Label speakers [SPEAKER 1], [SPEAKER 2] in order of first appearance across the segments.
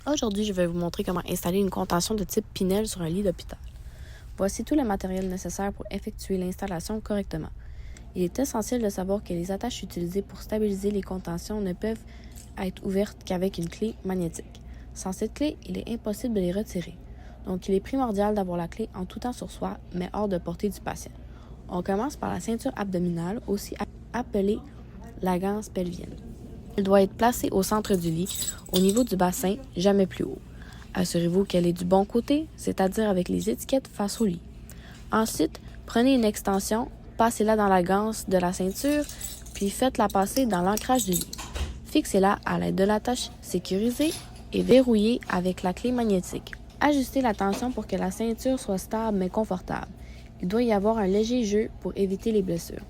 [SPEAKER 1] Aujourd'hui, je vais vous montrer comment installer une contention de type Pinel sur un lit d'hôpital. Voici tout le matériel nécessaire pour effectuer l'installation correctement. Il est essentiel de savoir que les attaches utilisées pour stabiliser les contentions ne peuvent être ouvertes qu'avec une clé magnétique. Sans cette clé, il est impossible de les retirer. Donc, il est primordial d'avoir la clé en tout temps sur soi, mais hors de portée du patient. On commence par la ceinture abdominale, aussi appelée la ganse pelvienne. Elle doit être placée au centre du lit, au niveau du bassin, jamais plus haut. Assurez-vous qu'elle est du bon côté, c'est-à-dire avec les étiquettes face au lit. Ensuite, prenez une extension, passez-la dans la ganse de la ceinture, puis faites-la passer dans l'ancrage du lit. Fixez-la à l'aide de l'attache sécurisée et verrouillée avec la clé magnétique. Ajustez la tension pour que la ceinture soit stable mais confortable. Il doit y avoir un léger jeu pour éviter les blessures.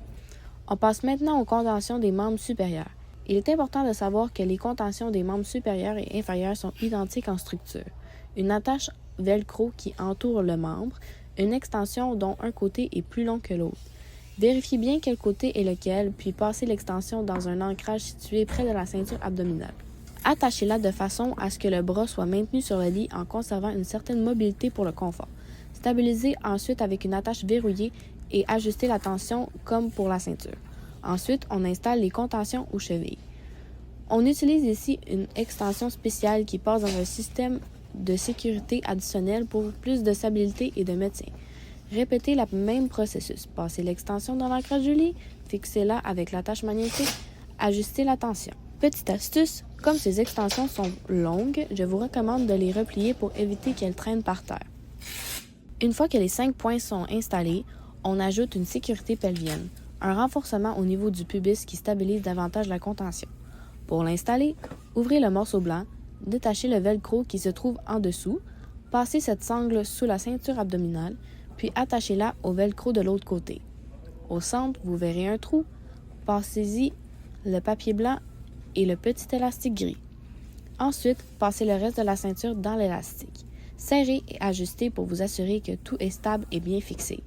[SPEAKER 1] On passe maintenant aux contentions des membres supérieurs. Il est important de savoir que les contentions des membres supérieurs et inférieurs sont identiques en structure. Une attache velcro qui entoure le membre, une extension dont un côté est plus long que l'autre. Vérifiez bien quel côté est lequel, puis passez l'extension dans un ancrage situé près de la ceinture abdominale. Attachez-la de façon à ce que le bras soit maintenu sur le lit en conservant une certaine mobilité pour le confort. Stabilisez ensuite avec une attache verrouillée et ajustez la tension comme pour la ceinture. Ensuite, on installe les contentions aux chevilles. On utilise ici une extension spéciale qui passe dans un système de sécurité additionnel pour plus de stabilité et de maintien. Répétez le même processus. Passez l'extension dans l'ancrage du lit, fixez-la avec l'attache magnétique, ajustez la tension. Petite astuce, comme ces extensions sont longues, je vous recommande de les replier pour éviter qu'elles traînent par terre. Une fois que les 5 points sont installés, on ajoute une sécurité pelvienne, un renforcement au niveau du pubis qui stabilise davantage la contention. Pour l'installer, ouvrez le morceau blanc, détachez le velcro qui se trouve en dessous, passez cette sangle sous la ceinture abdominale, puis attachez-la au velcro de l'autre côté. Au centre, vous verrez un trou. Passez-y le papier blanc et le petit élastique gris. Ensuite, passez le reste de la ceinture dans l'élastique. Serrez et ajustez pour vous assurer que tout est stable et bien fixé.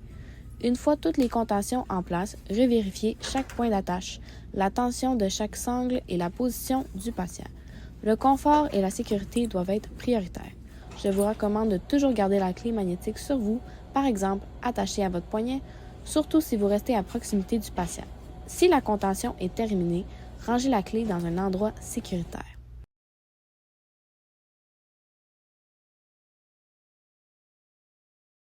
[SPEAKER 1] Une fois toutes les contentions en place, revérifiez chaque point d'attache, la tension de chaque sangle et la position du patient. Le confort et la sécurité doivent être prioritaires. Je vous recommande de toujours garder la clé magnétique sur vous, par exemple attachée à votre poignet, surtout si vous restez à proximité du patient. Si la contention est terminée, rangez la clé dans un endroit sécuritaire.